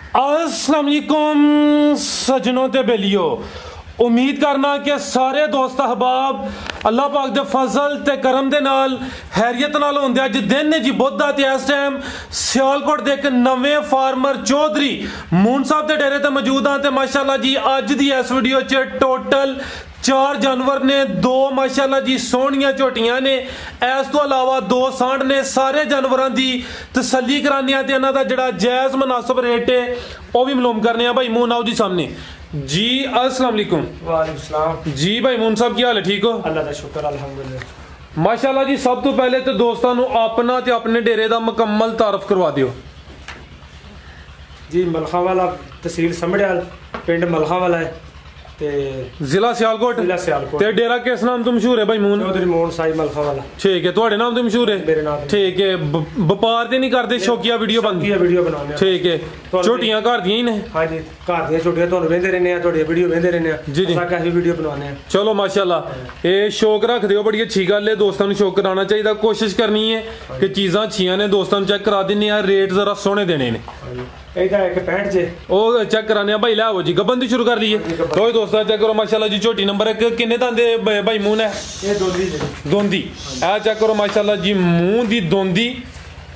अस्सलाम वालेकुम सजनों ते बेलियो। उम्मीद करना कि सारे दोस्त अहबाब अल्लाह पाक दे फजल ते करम दे नाल हैरियत नाल होंदे। अज दिन है जी बुध दा ते इस टाइम सियालकोट दे एक नवे फार्मर चौधरी मून साहब दे डेरे ते मौजूद हाँ। ते माशाल्लाह जी अज दी इस वीडियो च टोटल 4 जानवर ने, 2 माशाल्लाह जी सोहनियां झोटियां ने, इस तो अलावा 2 सांड ने। सारे जानवरों की तसल्ली कराने ते इन्हां दा जिहड़ा जायज़ मुनासिब रेट है वह भी मालूम करने। भाई मून आओ जी सामने जी। अस्सलाम वालेकुम। वालेकुम सलाम जी भाई मून साहब, क्या हाल है? ठीक हो? अल्लाह दा शुक्र अल्हम्दुलिल्लाह। माशाल्लाह जी सब तो पहले तो दोस्तों को अपना ते अपने डेरे का मुकम्मल तारफ करवा दियो जी। मलखा वाला तहसील समड़ियाल, पिंड मलखा वाला है ते जिला सियालकोट। जिला सियालकोट। ते डेरा किस नाम तो मशहूर है भाई मून? चौधरी मून साई मलखा वाला। ठीक है, तुम्हारे नाम तो मशहूर है? मेरे नाम। ठीक है, व्यापार ते नहीं करते, शौकिया वीडियो बनती है? वीडियो बनाने। ठीक है, झोटियां घर दियां ही ने? हाँ जी, घर दियां झोटियां तुहानू वेंदे रहने आ, तुहाडी वीडियो वेंदे रहने आ जी जी। असां वीडियो बनाने आ। चलो माशाल्लाह, ये शौक रख दियो, बड़ी अच्छी गल है। दोस्तों को शौक कराना चाहिए। कोशिश करनी है कि चीज़ां अच्छियां ने, दोस्तों चेक करा देने, रेट जरा सोहने देने ने। ਇਹਦਾ 165 ਜੇ ਉਹ ਚੈੱਕ ਕਰਾने भाई लियाओ जी। गब्बन दी शुरू कर लीए। तो दोस्तों चेक करो माशाल्लाह जी, झोटी नंबर 1 किन्ने दंदे भाई मून है? ਇਹ ਦੋਂਦੀ ਜੇ दोंदी। आ चेक करो माशाल्लाह जी, मूंह दी दोंदी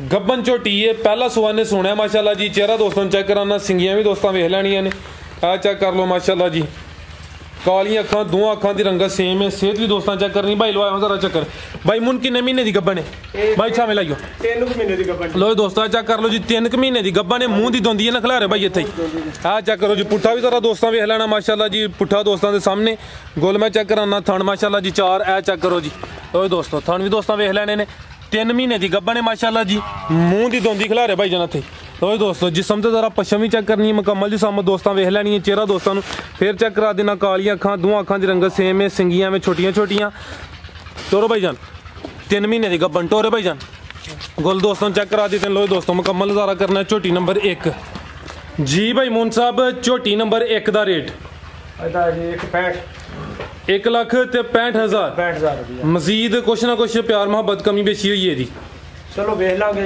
गब्बन झोटी है। पहला सुआ ने सुना माशाल्लाह जी। चेहरा दोस्तों चेक कराना, सिंगियां भी दोस्तों वेख लैनियां ने। आ चेक कर लो माशाल्लाह जी, कालियां अखां, 2 अखां दी रंगत सेम है। सेहत भी दोस्तों चेक करनी। भाई लो जरा चक्कर। भाई मून किन्ने महीने दी गब्बन है भाई? छावे लाइयो 3 महीने दी गब्बन। लो दोस्तों चेक कर लो जी, 3 महीने दी गब्बन है। मुंह दी दोंदी है ना खिलारे भाई इत्थे। आ चेक करो जी, पुट्ठा भी जरा दोस्तों वेख लेना माशाल्लाह जी। पुट्ठा दोस्तों के सामने गोल मैं चेक कराना। थन माशाल्लाह जी 4। ए चेक करो जी। लो दोस्तों थन भी दोस्तों वेख लेने ने। 3 महीने की गब्बन है माशाल्लाह जी। मुंह की दोंदी खिलारे भाई जन इत्थे। तो दोस्तों जिसम तो जरा पश्चिम भी चेक करनी है मुकम्मल जी। सामने दोस्तों वेख लैनी है। चेहरा दोस्तों फिर चेक करा देना। कालियां अखां, 2 अखां की रंगत सेम है। सिंगियां में छोटियां छोटियां। टोरो भाई जान 3 महीने की गब्बन। टोरे भाई जान गोल दोस्तों चेक करा देते। लो दोस्तों मुकम्मल नज़ारा करना है। झोटी नंबर 1 जी भाई मून साहब, झोटी नंबर 1 का रेट ਇਹਦਾ ਜੀ 165 1,65,000। 65000 रुपया। मजीद कुछ ना कुछ प्यार मोहब्बत कमी बेशी हुई है जी। चलो वेख लांगे,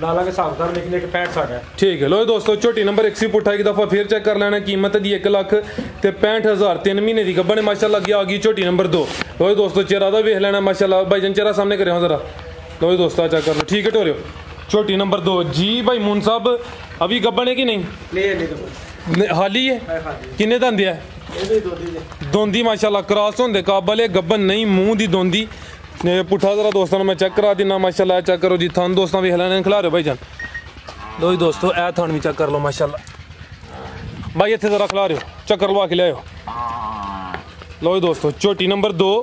ला लांगे हिसाब किताब, लेकिन 165 साढ़ा है। ठीक है। लो दोस्तों झोटी नंबर 1 सी पुट्ठा एक दफ़ा फिर चेक कर लेना। कीमत दी 1,65,000। 3 महीने की गब्बन माशाल्लाह आ गई झोटी नंबर 2। लो दोस्तों चेहरा का वेख लेना माशाल्लाह। भाई जन चेहरा सामने करो जरा। लो दोस्तों चेक कर लो। ठीक है टोरियो, झोटी नंबर 2 जी। भाई मून साहब अभी गब्बन है कि नहीं? हाली है। किन्ने दंदे है? दोंदी माशाल्लाह क्रॉस होंदे काबल है। गब्बन नहीं, मुंह दी दोंदी। पुट्ठा जरा दोस्तों मैं चेक करा देना माशाल्लाह। चेक करो जी, थन दोस्तों वेख लैने खिला रहे भाई जान। लो दोस्तों ए थन भी चेक कर लो माशाल्लाह। भाई इत्थे जरा खिला रहे हो, चक्कर लवा के लियाओ। लो दोस्तों झोटी नंबर 2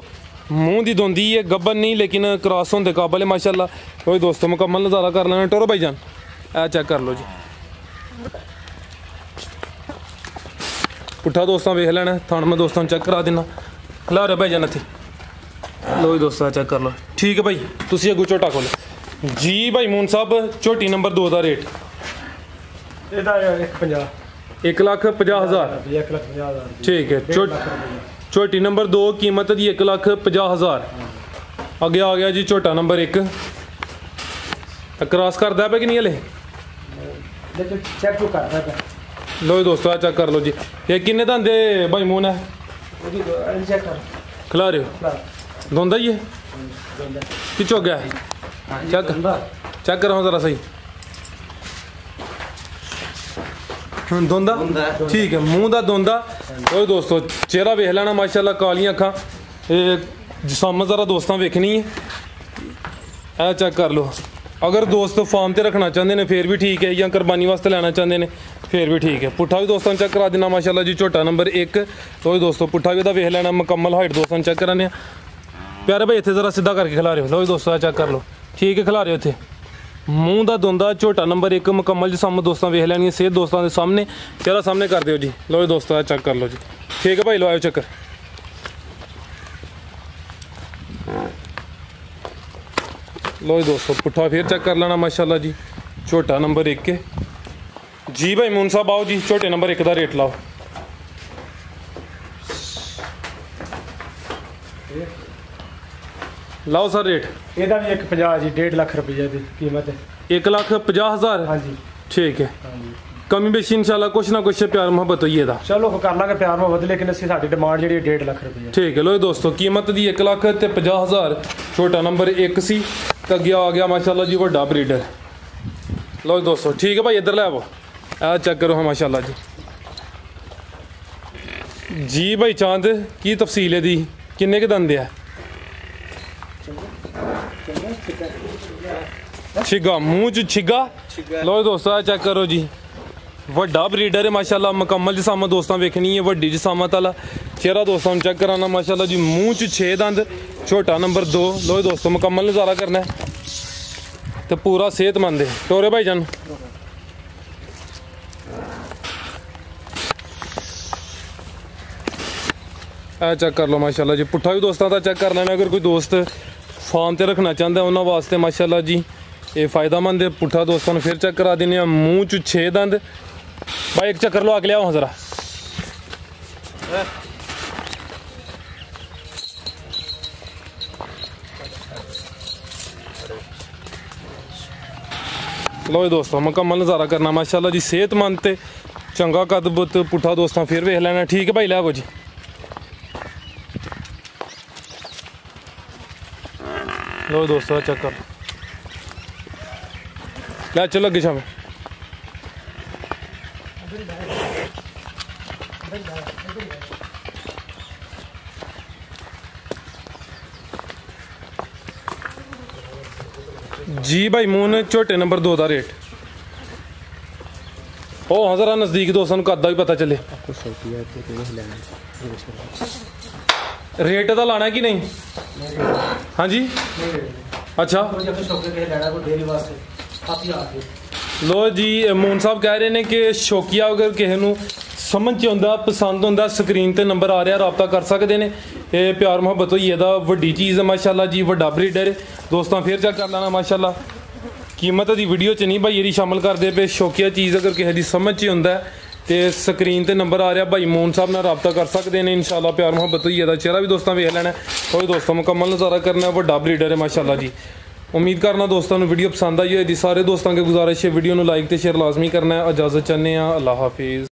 मुंह दी दोंदी है। गब्बन नहीं लेकिन क्रॉस होंदे काबल है माशाल्लाह। लो दोस्तों मुकम्मल नज़ारा कर लेना। टोरो भाई जान ए चेक कर लो जी। पुट्ठा दोस्तों वेख लेना। थन में दोस्तों चेक करा देना। खिला रहे भाई जान इत्थे। लो दोस्तों चेक कर लो। ठीक है भाई, तुसी अगू झोटा खोलो जी। भाई मून साहब झोटी नंबर 2 का रेट? ਇਹਦਾ 150 1,50,000। 1,50,000। ठीक है। झोटी नंबर 2 कीमत दी 1,50,000। अगे आ गया जी झोटा नंबर 1। क्रॉस करता है कि नहीं हले? लेकिन चेक तो करना है। लो दोस्तों चेक कर लो जी। ये किन्ने दंदे भाई मून है? चेक कर खिला रहे हो? दोंदा ही है कि चुग गया? चेक चेक करो जरा सही। दोंदा ठीक है, मुंह दा दोंदा। और दोस्तों चेहरा वेख लेना माशाल्लाह। कालियां अखां, जिसम जरा दोस्तों वेखनी है। ए चेक कर लो। अगर दोस्त फार्म ते रखना चाहते हैं फिर भी ठीक है, या कुरबानी वास्ते लेना चाहते हैं फिर भी ठीक है। पुट्ठा भी दोस्तों चेक करा देना माशाल्लाह जी। झोटा नंबर 1। तो दोस्तों पुट्ठा भी वेख लेना मुकम्मल। हाइट दोस्तों चेक कराने प्यारे भाई इतने जरा सीधा करके खिला रहे हो। लो दोस्तों चेक कर लो। ठीक है, खिला रहे हो इतने। मूँह का दोंदा झोटा नंबर 1 मुकम्मल जिसम दोस्तों वेख लैनी। सेहत दोस्तों के सामने, चेहरा सामने कर दो जी। लो दोस्तों चेक कर लो जी। ठीक है भाई, लो आयो चक्कर। लो दोस्तों पुट्ठा फिर चेक कर लेना माशाल्लाह जी। झोटा नंबर 1 जी। भाई मून साहब आओ जी, झोटे नंबर 1 का रेट लाओ। लाओ सर रेट। ਇਹਦਾ ਵੀ 150 जी। 1.5 लाख रुपया की कीमत है। 1,50,000। हाँ जी। ठीक है। हाँ जी। कमी बेशी इंशाल्लाह कुछ ना कुछ प्यार मुहब्बत होइए दा। चलो कर लांगे प्यार मुहब्बत, लेकिन असं साडी डिमांड जी 1.5 लाख रुपये। ठीक है लो दोस्तों, कीमत दी 1,50,000। छोटा नंबर 1 सी तो अगे आ गया माशाल्लाह जी वड्डा ब्रीडर। लो दोस्तों ठीक है भाई, इधर ले आओ, आ चेक करो हाँ माशाल्लाह जी। जी भाई चांद की तफसील है दी, किन्ने के दंद है? छिगा, मुंह च छिगा। लो दोस्तों आ चेक करो जी, वड्डा ब्रीडर है माशाल्लाह, मुकम्मल जिसामत दोस्तों वेखनी है, वड्डी जिसामत वाला चेहरा दोस्तों चेक कराना माशाल्लाह जी। मुंह च 6 दंद, छोटा नंबर 2। लो दोस्तों मुकम्मल नज़ारा करना है तो पूरा सेहतमंद है। टोरे भाई जान चेक कर लो माशाल्लाह जी। पुट्ठा भी दोस्तों का चेक कर लेना, अगर कोई दोस्त फार्म से रखना चाहता है उन्होंने वास्ते माशाल्लाह जी ये फ़ायदेमंद है। पुट्ठा दोस्तों ने फिर चेक करा देने, मुँह च 6 दंद। भाई एक चक्कर लो आके लिया ज़रा। लो दोस्तों मुकम्मल नज़ारा करना माशाल्लाह जी, सेहतमंद ते चंगा कद बुत पुट्ठा दोस्तों फिर वेख लेना। ठीक है भाई लै जी। लो दोस्तों चक्कर लै चलो अगे शाम। जी भाई मून छोटे नंबर 2 का रेट ओ हाँ जरा नज़दीक दोस्तों कद का भी पता चले। रेट तो लाना कि नहीं? हाँ जी अच्छा लो जी, मून साहब कह रहे हैं कि शौकिया अगर किसी समझ च आंदा पसंद आंदा स्क्रीन ते नंबर आ रहा रबता कर सकते हैं। ये प्यार मुहब्बत होई एदा वड्डी चीज़ है माशाल्लाह जी, वड्डा ब्रीडर है दोस्तों। फिर चेक कर लेना माशाल्लाह, कीमत दी वीडियो च नहीं भाई ये शामिल करते पे। शौकिया चीज़ अगर किसी की समझ च आंदा है तो स्क्रीन ते नंबर आ रहा भाई मून साहब ने रबता कर सकते हैं इंशाल्लाह। प्यार मुहब्बत होई एदा चेहरा भी दोस्तों वेख लेना और दोस्तों मुकम्मल नज़ारा करना है, वड्डा ब्रीडर है माशाल्लाह जी। उम्मीद करना दोस्तों वीडियो पसंद आई होगी। सारे दोस्तों के गुजारिश है वीडियो को लाइक तो शेयर लाजमी करना है। इजाज़त चाहते हैं, अल्लाह हाफिज़।